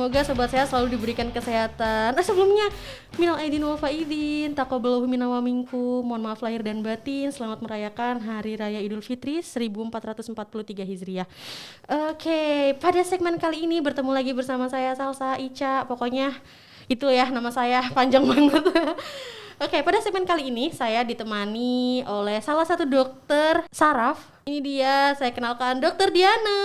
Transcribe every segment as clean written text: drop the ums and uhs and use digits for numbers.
Semoga sobat sehat selalu diberikan kesehatan. Sebelumnya minal aidin wal faidin, taqabbalallahu minna wa minkum. Mohon maaf lahir dan batin. Selamat merayakan Hari Raya Idul Fitri 1443 Hijriah. Oke, pada segmen kali ini bertemu lagi bersama saya Salsa Ica. Pokoknya itu ya, nama saya panjang banget. Oke, pada segmen kali ini saya ditemani oleh salah satu dokter saraf. Ini dia, saya kenalkan Dokter Diana.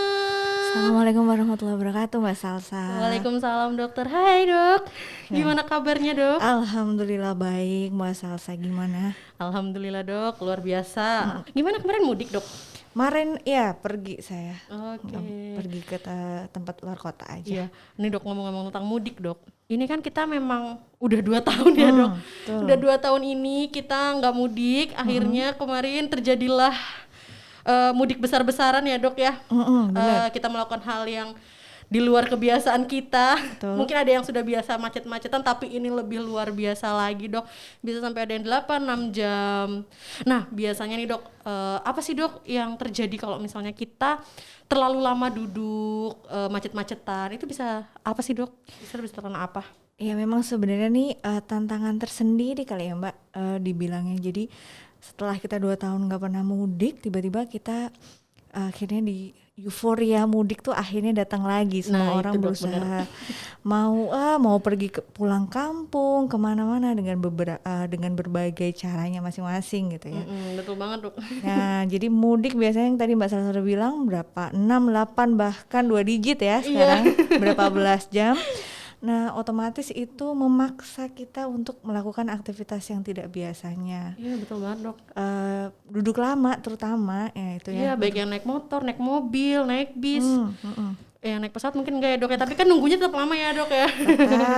Assalamualaikum warahmatullahi wabarakatuh, Mbak Salsa. Waalaikumsalam dokter. Hai dok, gimana kabarnya dok? Alhamdulillah baik, Mbak Salsa gimana? Alhamdulillah dok, luar biasa. Gimana kemarin mudik dok? Kemarin ya pergi saya. Oke. Pergi ke tempat luar kota aja. Iya, ini dok ngomong-ngomong tentang mudik dok. Ini kan kita memang udah 2 tahun ya dok. Betul. Udah 2 tahun ini kita nggak mudik. Akhirnya kemarin terjadilah mudik besar-besaran ya dok ya. Kita melakukan hal yang di luar kebiasaan kita. Betul. Mungkin ada yang sudah biasa macet-macetan, tapi ini lebih luar biasa lagi dok. Bisa sampai ada yang 8-6 jam. Nah biasanya nih dok, apa sih dok yang terjadi kalau misalnya kita terlalu lama duduk, macet-macetan, itu bisa apa sih dok? Bisa karena apa? Ya memang sebenarnya nih tantangan tersendiri kali ya Mbak, dibilangnya. Jadi setelah kita 2 tahun gak pernah mudik, tiba-tiba kita akhirnya di euforia mudik tuh akhirnya datang lagi. Semua orang itu, dok, berusaha mau pergi pulang kampung kemana-mana dengan berbagai caranya masing-masing gitu ya. Betul banget dok. Nah jadi mudik biasanya yang tadi Mbak Salsa udah bilang berapa 6, 8 bahkan 2 digit ya sekarang. Berapa belas jam. Nah otomatis itu memaksa kita untuk melakukan aktivitas yang tidak biasanya. Iya betul banget dok. Duduk lama terutama ya itu ya. Iya baik yang naik motor, naik mobil, naik bis. Naik pesawat mungkin enggak ya dok ya, tapi kan nunggunya tetap lama ya dok ya.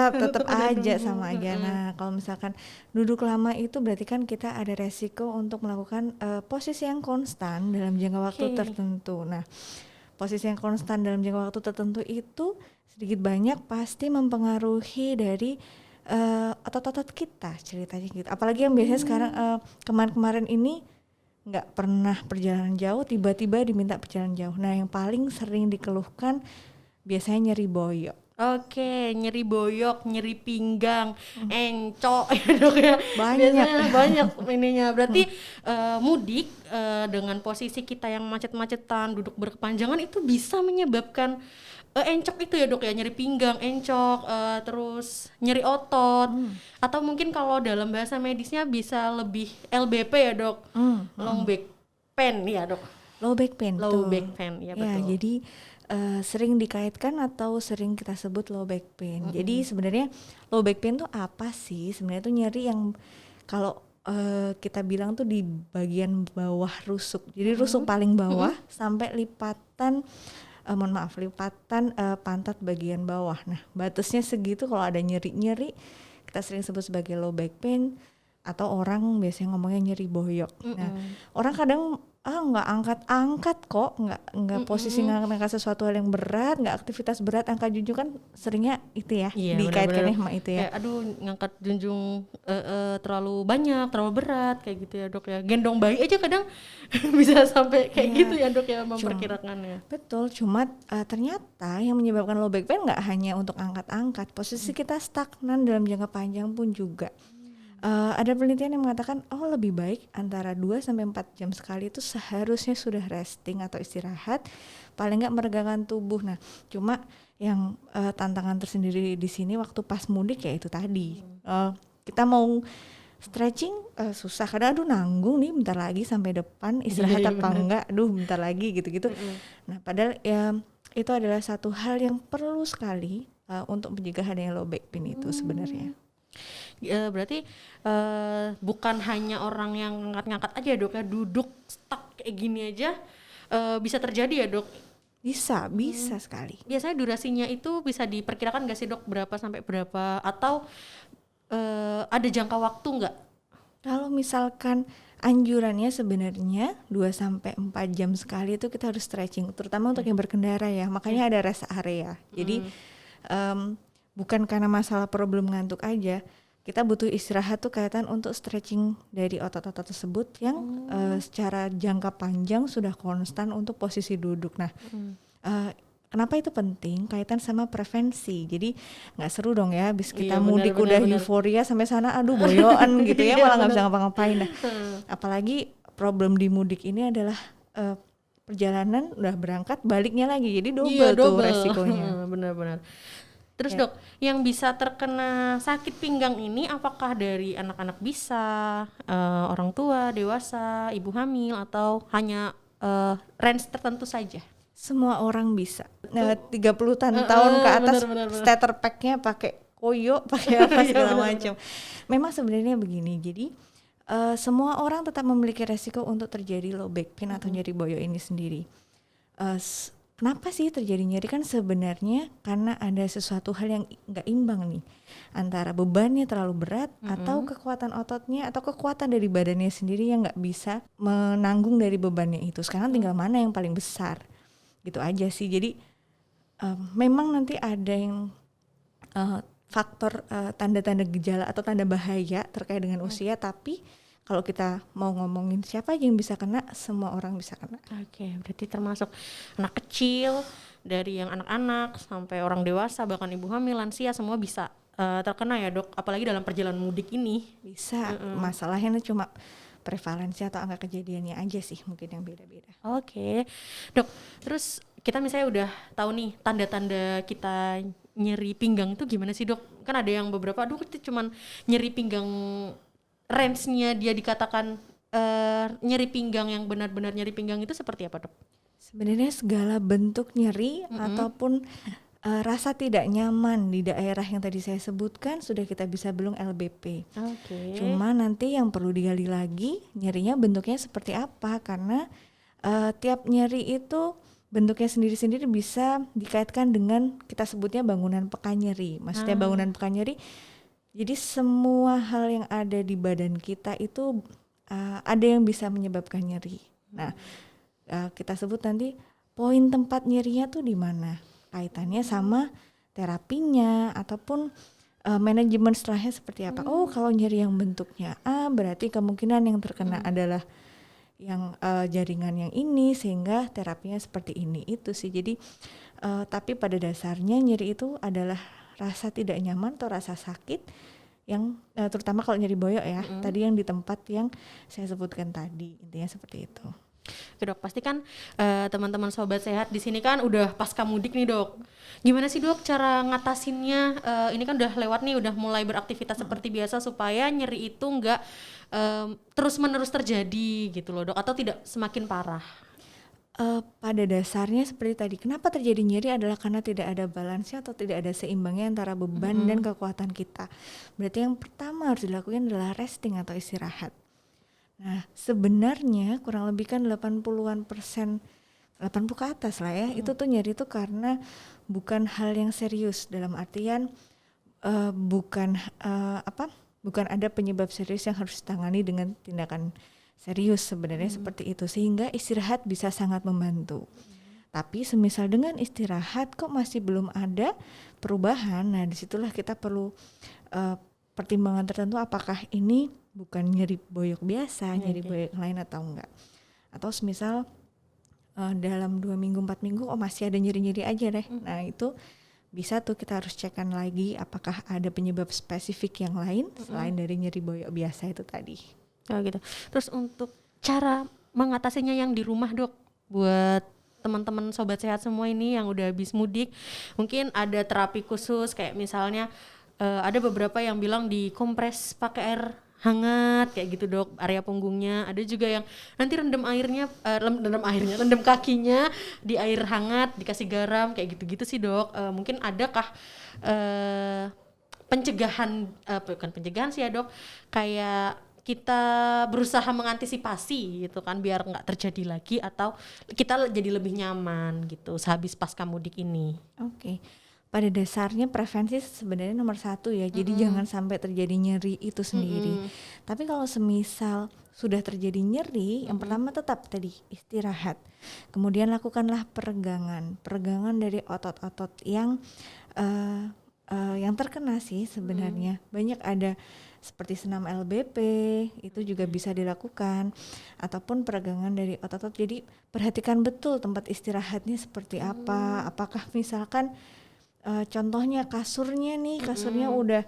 Tetap aja sama aja. Nah kalau misalkan duduk lama itu berarti kan kita ada resiko untuk melakukan posisi yang konstan dalam jangka waktu tertentu. Nah posisi yang konstan dalam jangka waktu tertentu itu sedikit banyak pasti mempengaruhi dari otot-otot kita ceritanya gitu. Apalagi yang biasanya sekarang kemarin-kemarin ini nggak pernah perjalanan jauh, tiba-tiba diminta perjalanan jauh. Nah yang paling sering dikeluhkan biasanya nyeri boyok. Oke, nyeri boyok, nyeri pinggang, encok ya dok ya. Banyak ininya. Berarti mudik dengan posisi kita yang macet-macetan, duduk berkepanjangan itu bisa menyebabkan encok itu ya dok ya, nyeri pinggang, encok, terus nyeri otot, atau mungkin kalau dalam bahasa medisnya bisa lebih LBP ya dok, long back pain ya dok. Low back pain. Low back pain ya betul. Ya jadi sering dikaitkan atau sering kita sebut low back pain. Jadi sebenarnya low back pain tuh apa sih? Sebenarnya tuh nyeri yang kalau kita bilang tuh di bagian bawah rusuk. Jadi rusuk paling bawah sampai lipatan lipatan pantat bagian bawah. Nah batasnya segitu, kalau ada nyeri-nyeri kita sering sebut sebagai low back pain, atau orang biasanya ngomongnya nyeri boyok. Nah orang kadang nggak angkat-angkat kok, nggak posisi ngangkat sesuatu hal yang berat, nggak aktivitas berat, angkat junjung kan seringnya itu ya, dikaitkannya sama itu ya. Kayak aduh ngangkat junjung terlalu banyak, terlalu berat kayak gitu ya dok ya. Gendong bayi aja kadang bisa sampai kayak gitu ya dok ya, memperkirakannya. Betul, cuma ternyata yang menyebabkan low back pain nggak hanya untuk angkat-angkat, posisi kita stagnan dalam jangka panjang pun juga. Ada penelitian yang mengatakan lebih baik antara 2-4 jam sekali itu seharusnya sudah resting atau istirahat, paling nggak meregangkan tubuh. Nah cuma yang tantangan tersendiri di sini waktu pas mudik ya itu tadi, kita mau stretching susah, kadang nanggung nih bentar lagi sampai depan, istirahat apa enggak, bentar lagi gitu-gitu. Nah padahal ya itu adalah satu hal yang perlu sekali untuk mencegah adanya low back pain itu sebenarnya. Berarti bukan hanya orang yang ngangkat-ngangkat aja dok ya, duduk stuck kayak gini aja bisa terjadi ya dok? Bisa sekali. Biasanya durasinya itu bisa diperkirakan nggak sih dok, berapa sampai berapa, atau ada jangka waktu nggak? Kalau misalkan anjurannya sebenarnya 2-4 jam sekali itu kita harus stretching, terutama untuk yang berkendara ya, makanya ada rest area. Jadi bukan karena masalah problem ngantuk aja, kita butuh istirahat tuh kaitan untuk stretching dari otot-otot tersebut yang secara jangka panjang sudah konstan untuk posisi duduk. Nah Kenapa itu penting? Kaitan sama prevensi. Jadi nggak seru dong ya, habis Iya, kita benar, mudik benar, udah benar. euforia sampai sana, aduh boyoan gitu ya, Iya, malah nggak benar. bisa ngapa-ngapain. Nah, apalagi problem di mudik ini adalah perjalanan udah berangkat, baliknya lagi, jadi Iya, double tuh double. resikonya. Benar-benar. Terus Ya. dok, yang bisa terkena sakit pinggang ini apakah dari anak-anak bisa, orang tua, dewasa, ibu hamil, atau hanya range tertentu saja? Semua orang bisa. Nah, 30 tahun ke atas Benar-benar. starter pack-nya pakai koyo, pakai apa Iya, segala benar-benar. macam. Memang sebenarnya begini. Jadi semua orang tetap memiliki resiko untuk terjadi low back pain atau nyeri boyo ini sendiri. Kenapa sih terjadi nyeri? Kan sebenarnya karena ada sesuatu hal yang nggak imbang nih, antara bebannya terlalu berat atau kekuatan ototnya atau kekuatan dari badannya sendiri yang nggak bisa menanggung dari bebannya itu. Sekarang tinggal mana yang paling besar, gitu aja sih. Jadi memang nanti ada yang faktor tanda-tanda gejala atau tanda bahaya terkait dengan usia, tapi kalau kita mau ngomongin siapa aja yang bisa kena, semua orang bisa kena. Oke, berarti termasuk anak kecil, dari yang anak-anak sampai orang dewasa, bahkan ibu hamil, lansia, semua bisa terkena ya dok, apalagi dalam perjalanan mudik ini. Bisa. Masalahnya cuma prevalensi atau angka kejadiannya aja sih mungkin yang beda-beda. Oke, dok, terus kita misalnya udah tahu nih tanda-tanda kita nyeri pinggang itu gimana sih dok? Kan ada yang beberapa, aduh itu cuman nyeri pinggang, range-nya dia dikatakan nyeri pinggang yang benar-benar nyeri pinggang itu seperti apa dok? Sebenarnya segala bentuk nyeri ataupun rasa tidak nyaman di daerah yang tadi saya sebutkan sudah kita bisa bilang LBP. Oke. Cuma nanti yang perlu digali lagi nyerinya bentuknya seperti apa, karena tiap nyeri itu bentuknya sendiri-sendiri bisa dikaitkan dengan kita sebutnya bangunan peka nyeri. Maksudnya bangunan peka nyeri, jadi semua hal yang ada di badan kita itu ada yang bisa menyebabkan nyeri. Nah, kita sebut nanti poin tempat nyerinya tuh di mana. Kaitannya sama terapinya ataupun manajemen setelahnya seperti apa. Oh, kalau nyeri yang bentuknya A, berarti kemungkinan yang terkena adalah yang jaringan yang ini, sehingga terapinya seperti ini. Itu sih. Jadi tapi pada dasarnya nyeri itu adalah rasa tidak nyaman atau rasa sakit yang terutama kalau nyeri boyok ya, tadi yang di tempat yang saya sebutkan tadi, intinya seperti itu. Oke dok, pasti kan teman-teman sobat sehat di sini kan udah pasca mudik nih dok. Gimana sih dok cara ngatasinnya? Ini kan udah lewat nih, udah mulai beraktivitas seperti biasa supaya nyeri itu nggak terus-menerus terjadi gitu loh dok, atau tidak semakin parah? Pada dasarnya seperti tadi, kenapa terjadi nyeri adalah karena tidak ada balansnya atau tidak ada seimbangnya antara beban dan kekuatan kita. Berarti yang pertama harus dilakukan adalah resting atau istirahat. Nah, sebenarnya kurang lebih kan 80% 80 ke atas lah ya, itu tuh nyeri tuh karena bukan hal yang serius, dalam artian bukan ada penyebab serius yang harus ditangani dengan tindakan serius sebenarnya seperti itu, sehingga istirahat bisa sangat membantu. Tapi semisal dengan istirahat kok masih belum ada perubahan, nah disitulah kita perlu pertimbangan tertentu, apakah ini bukan nyeri boyok biasa, nyeri boyok lain atau enggak. Atau semisal dalam 2 minggu 4 minggu masih ada nyeri-nyeri aja deh. Nah itu bisa tuh kita harus cekkan lagi apakah ada penyebab spesifik yang lain selain dari nyeri boyok biasa itu tadi. Oh gitu. Terus untuk cara mengatasinya yang di rumah dok, buat teman-teman sobat sehat semua ini yang udah habis mudik, mungkin ada terapi khusus kayak misalnya ada beberapa yang bilang dikompres pakai air hangat kayak gitu dok, area punggungnya. Ada juga yang nanti rendam kakinya di air hangat, dikasih garam kayak gitu-gitu sih dok. Mungkin adakah pencegahan, bukan pencegahan sih ya dok, kayak kita berusaha mengantisipasi gitu kan biar nggak terjadi lagi atau kita jadi lebih nyaman gitu sehabis pasca mudik ini. Oke. Pada dasarnya prevensi sebenarnya nomor 1 ya, jadi jangan sampai terjadi nyeri itu sendiri. Tapi kalau semisal sudah terjadi nyeri, yang pertama tetap tadi istirahat. Kemudian lakukanlah peregangan dari otot-otot yang terkena sih sebenarnya. Banyak ada seperti senam LBP itu juga bisa dilakukan, ataupun peregangan dari otot. Jadi perhatikan betul tempat istirahatnya seperti apa. Apakah misalkan contohnya kasurnya udah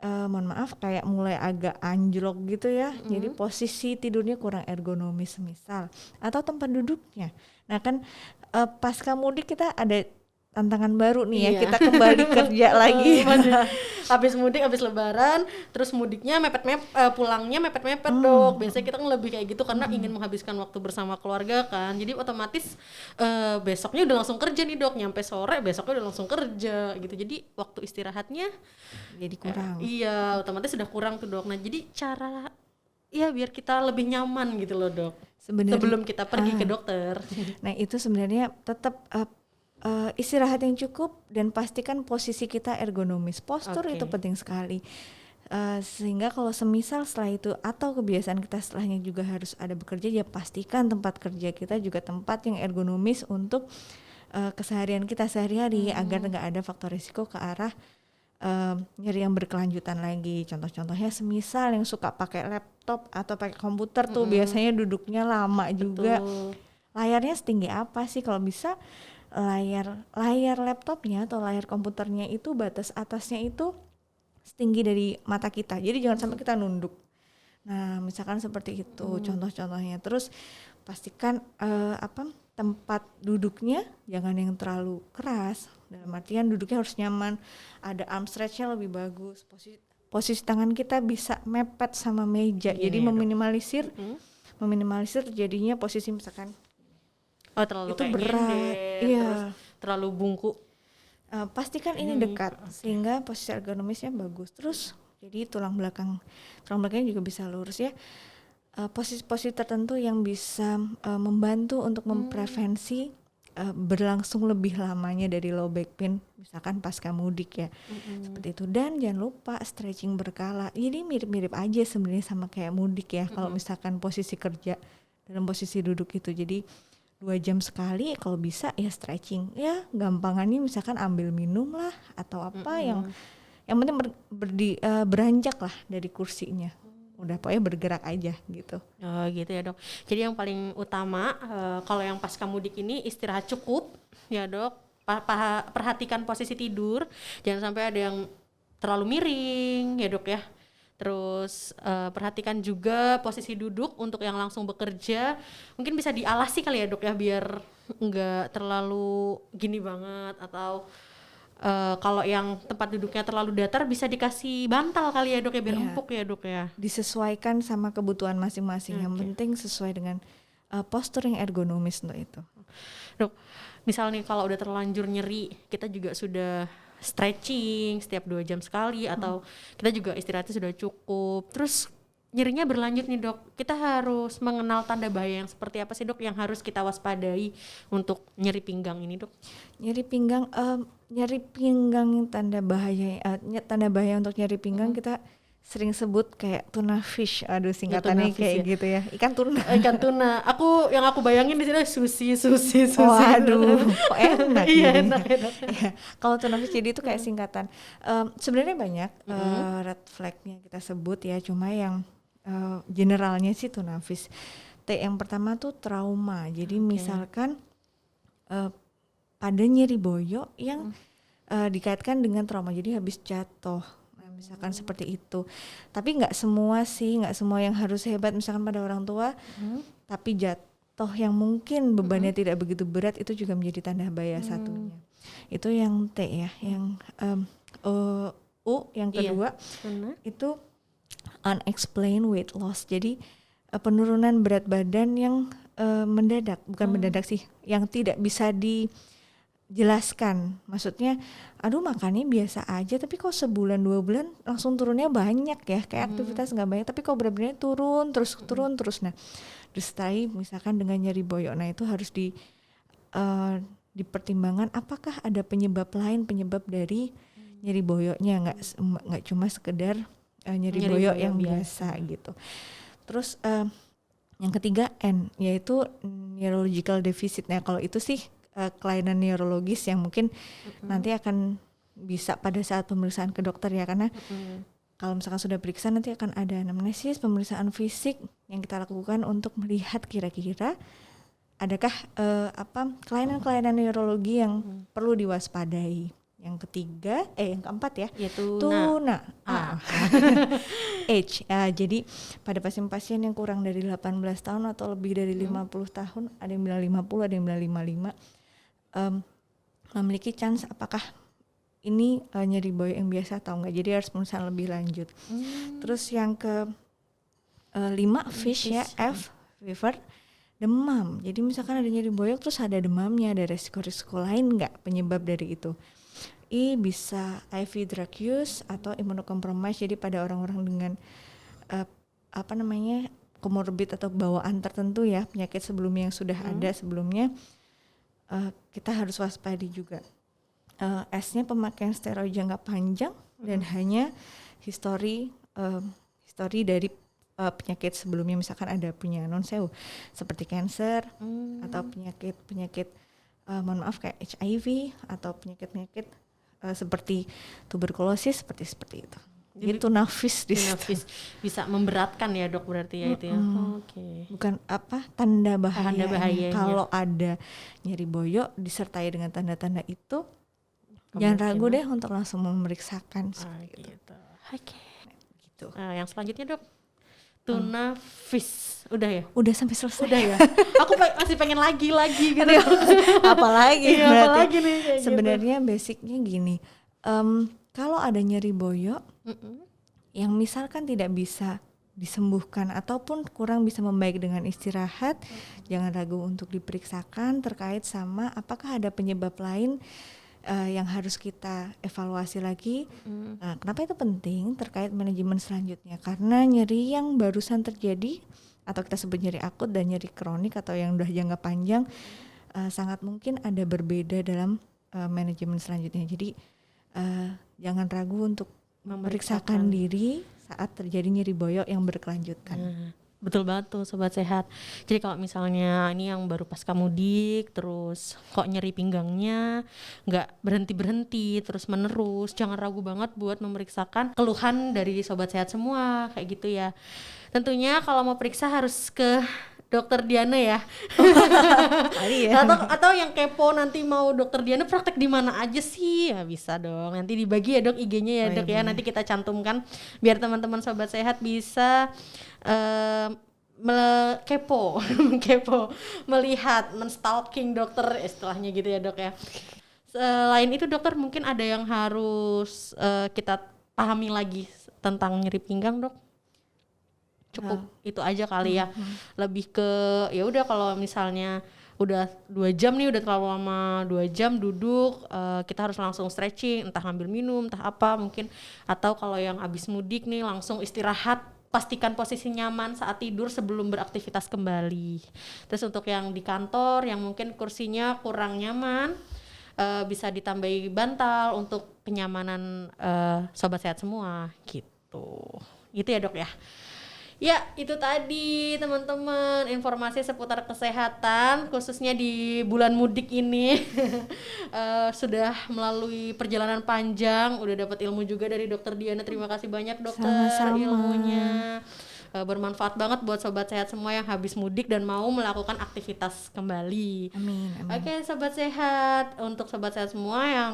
mohon maaf kayak mulai agak anjlok gitu ya. Jadi posisi tidurnya kurang ergonomis misal, atau tempat duduknya. Nah kan pasca mudik kita ada tantangan baru nih ya, kita kembali kerja lagi. Habis mudik, habis lebaran, terus mudiknya pulangnya mepet-mepet Dok. Biasanya kita kan lebih kayak gitu karena ingin menghabiskan waktu bersama keluarga kan. Jadi otomatis besoknya udah langsung kerja nih Dok, nyampe sore besoknya udah langsung kerja gitu. Jadi waktu istirahatnya jadi kurang. Iya, otomatis udah kurang tuh Dok. Nah jadi cara ya biar kita lebih nyaman gitu loh Dok. Sebenarnya sebelum kita pergi ke dokter. Nah itu sebenarnya tetap istirahat yang cukup dan pastikan posisi kita ergonomis. Postur itu penting sekali. Sehingga kalau semisal setelah itu atau kebiasaan kita setelahnya juga harus ada bekerja, ya pastikan tempat kerja kita juga tempat yang ergonomis untuk keseharian kita sehari-hari, agar nggak ada faktor risiko ke arah nyeri yang berkelanjutan lagi. Contoh-contohnya semisal yang suka pakai laptop atau pakai komputer tuh biasanya duduknya lama juga. Layarnya setinggi apa sih? Kalau bisa layar laptopnya atau layar komputernya itu batas atasnya itu setinggi dari mata kita. Jadi jangan sampai kita nunduk. Nah, misalkan seperti itu contoh-contohnya. Terus pastikan tempat duduknya jangan yang terlalu keras. Dalam artian duduknya harus nyaman. Ada arm stretch-nya lebih bagus. Posisi tangan kita bisa mepet sama meja. Jadi meminimalisir terjadinya posisi misalkan terlalu itu kayak berat, terus terlalu bungkuk. Pastikan ini dekat sehingga posisi ergonomisnya bagus. Terus jadi tulang belakangnya juga bisa lurus ya. Posisi-posisi tertentu yang bisa membantu untuk memprevensi berlangsung lebih lamanya dari low back pain, misalkan pasca mudik ya, seperti itu. Dan jangan lupa stretching berkala. Jadi mirip-mirip aja sebenarnya sama kayak mudik ya. Kalau misalkan posisi kerja dalam posisi duduk itu, jadi 2 jam sekali kalau bisa ya stretching. Ya gampangannya misalkan ambil minum lah atau apa yang penting beranjak lah dari kursinya. Udah pokoknya bergerak aja gitu. Oh gitu ya Dok. Jadi yang paling utama kalau yang pasca mudik ini istirahat cukup ya Dok. Perhatikan posisi tidur, jangan sampai ada yang terlalu miring ya Dok ya. Terus perhatikan juga posisi duduk untuk yang langsung bekerja. Mungkin bisa dialasi kali ya Dok ya, biar nggak terlalu gini banget. Atau kalau yang tempat duduknya terlalu datar bisa dikasih bantal kali ya Dok ya, biar empuk ya Dok ya. Disesuaikan sama kebutuhan masing-masing. Yang penting sesuai dengan postur yang ergonomis untuk itu. Dok, misalnya kalau udah terlanjur nyeri, kita juga sudah stretching setiap 2 jam sekali, atau kita juga istirahatnya sudah cukup, terus nyerinya berlanjut nih Dok, kita harus mengenal tanda bahaya yang seperti apa sih Dok yang harus kita waspadai untuk nyeri pinggang ini Dok? Nyeri pinggang tanda bahaya untuk nyeri pinggang kita sering sebut kayak tuna fish. Aduh singkatannya kayak gitu ya. Ikan tuna. Yang aku bayangin di sini sushi. Waduh, kok enak. Iya, enak. Ya, kalau tuna fish jadi itu kayak singkatan. Sebenarnya banyak red flag-nya kita sebut ya, cuma yang generalnya sih tuna fish. Yang pertama tuh trauma. Jadi misalkan pada nyeri boyok yang dikaitkan dengan trauma. Jadi habis jatuh. Misalkan seperti itu. Tapi nggak semua yang harus hebat. Misalkan pada orang tua, tapi jatuh yang mungkin bebannya tidak begitu berat, itu juga menjadi tanda bahaya satunya. Itu yang T ya. Yang yang kedua itu unexplained weight loss. Jadi penurunan berat badan yang mendadak, bukan mendadak sih, yang tidak bisa dijelaskan. Maksudnya, aduh makannya biasa aja, tapi kok sebulan 2 bulan langsung turunnya banyak ya, kayak aktivitas nggak banyak, tapi kok berat badannya turun terus. Nah, disertai misalkan dengan nyeri boyok, nah itu harus dipertimbangkan apakah ada penyebab dari nyeri boyoknya, nggak cuma sekedar nyeri boyok yang biasa gitu. Terus yang ketiga N, yaitu neurological deficit. Nah kalau itu sih kelainan neurologis yang mungkin nanti akan bisa pada saat pemeriksaan ke dokter ya, karena kalau misalkan sudah periksa nanti akan ada anamnesis, pemeriksaan fisik yang kita lakukan untuk melihat kira-kira adakah kelainan-kelainan neurologi yang perlu diwaspadai. Yang ketiga, yang keempat ya, yaitu tuna. Age. Jadi pada pasien-pasien yang kurang dari 18 tahun atau lebih dari 50 tahun, ada yang bilang 50, ada yang bilang 55, memiliki chance apakah ini nyeri boyok yang biasa atau enggak. Jadi harus pemeriksaan lebih lanjut. Terus yang ke 5 fish ya, F, fever, demam. Jadi misalkan ada nyeri boyok terus ada demamnya, ada resiko-resiko lain enggak penyebab dari itu. I bisa IV drug use atau immunocompromised, jadi pada orang-orang dengan komorbid atau bawaan tertentu ya, penyakit sebelumnya yang sudah ada sebelumnya, kita harus waspadi juga. S-nya pemakaian steroid jangka panjang dan hanya histori dari penyakit sebelumnya, misalkan ada punya non-sewu seperti cancer atau penyakit mohon maaf kayak HIV atau penyakit seperti tuberkulosis seperti itu. Jadi tunafis bisa memberatkan ya dok berarti ya itu ya. Oke. Bukan tanda bahaya. Kalau Kalau ada nyeri boyok disertai dengan tanda-tanda itu, jangan ragu deh untuk langsung memeriksakan. Gitu. Oke. Gitu. Yang selanjutnya dok, tunafis. Udah ya? Udah sampai selesai. Udah ya. Aku masih pengen lagi gitu. Apalagi iya, berarti. apalagi nih Sebenarnya basicnya gini. Kalau ada nyeri boyok yang misalkan tidak bisa disembuhkan ataupun kurang bisa membaik dengan istirahat, jangan ragu untuk diperiksakan terkait sama apakah ada penyebab lain yang harus kita evaluasi lagi. Nah, kenapa itu penting terkait manajemen selanjutnya? Karena nyeri yang barusan terjadi atau kita sebut nyeri akut dan nyeri kronik atau yang udah jangka panjang sangat mungkin ada berbeda dalam manajemen selanjutnya. Jadi jangan ragu untuk memeriksakan diri saat terjadi nyeri boyok yang berkelanjutan. Betul banget tuh sobat sehat. Jadi kalau misalnya ini yang baru pasca mudik terus kok nyeri pinggangnya nggak berhenti terus menerus, jangan ragu banget buat memeriksakan keluhan dari sobat sehat semua kayak gitu ya. Tentunya kalau mau periksa harus ke Dokter Diana ya. Atau yang kepo nanti mau Dokter Diana praktek di mana aja sih? Ya bisa dong. Nanti dibagi ya dok IG-nya ya dok ya. Nanti kita cantumkan biar teman-teman sobat sehat bisa kepo melihat, menstalking dokter istilahnya gitu ya dok ya. Selain itu dokter mungkin ada yang harus kita pahami lagi tentang nyeri pinggang dok? Cukup itu aja kali ya. Lebih ke ya udah kalau misalnya udah 2 jam nih, udah terlalu lama 2 jam duduk, kita harus langsung stretching, entah ngambil minum, entah apa mungkin, atau kalau yang habis mudik nih langsung istirahat, pastikan posisi nyaman saat tidur sebelum beraktivitas kembali. Terus untuk yang di kantor yang mungkin kursinya kurang nyaman, bisa ditambahi bantal untuk kenyamanan sobat sehat semua gitu. Gitu ya dok ya. Ya, itu tadi teman-teman informasi seputar kesehatan khususnya di bulan mudik ini. Sudah melalui perjalanan panjang, udah dapat ilmu juga dari Dokter Diana. Terima kasih banyak dokter. Sama-sama. Ilmunya bermanfaat banget buat sobat sehat semua yang habis mudik dan mau melakukan aktivitas kembali. Amin. Oke, sobat sehat, untuk sobat sehat semua yang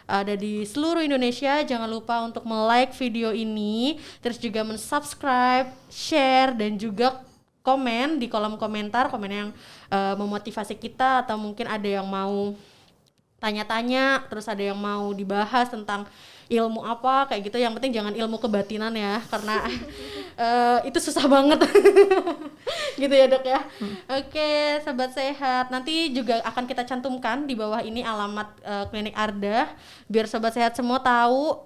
ada di seluruh Indonesia, jangan lupa untuk like video ini, terus juga subscribe, share, dan juga komen di kolom komentar, komen yang memotivasi kita, atau mungkin ada yang mau tanya-tanya, terus ada yang mau dibahas tentang ilmu apa kayak gitu. Yang penting jangan ilmu kebatinan ya, karena itu susah banget. Gitu ya dok ya. Oke sobat sehat, nanti juga akan kita cantumkan di bawah ini alamat klinik Arda biar sobat sehat semua tahu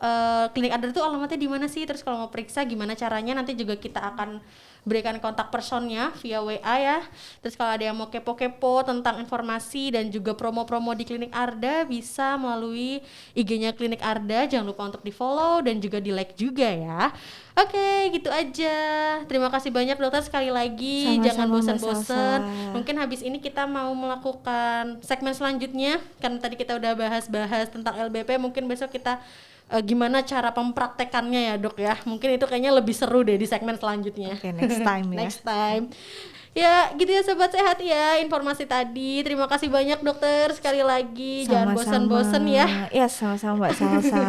klinik Arda itu alamatnya di mana sih, terus kalau mau periksa gimana caranya. Nanti juga kita akan berikan kontak personnya via WA ya. Terus kalau ada yang mau kepo-kepo tentang informasi dan juga promo-promo di Klinik Arda, bisa melalui IG-nya Klinik Arda. Jangan lupa untuk di-follow dan juga di-like juga ya. Oke, gitu aja. Terima kasih banyak dokter sekali lagi. Sama-sama, Jangan Mbak bosan-bosan. Salsa. Mungkin habis ini kita mau melakukan segmen selanjutnya. Karena tadi kita udah bahas tentang LBP, mungkin besok kita gimana cara mempraktekannya ya dok ya. Mungkin itu kayaknya lebih seru deh di segmen selanjutnya. Oke, next time ya. Next time. Ya gitu ya sobat sehat ya informasi tadi. Terima kasih banyak dokter sekali lagi. Jangan bosan-bosan ya. Ya, sama-sama Mbak Salsa.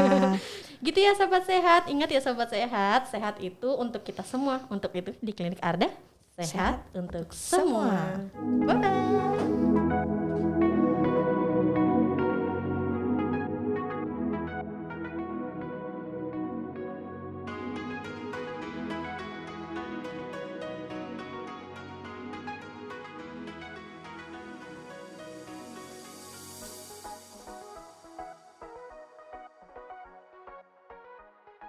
Gitu ya sobat sehat. Ingat ya sobat sehat. Sehat itu untuk kita semua. Untuk itu di Klinik Arda sehat untuk semua. Bye bye.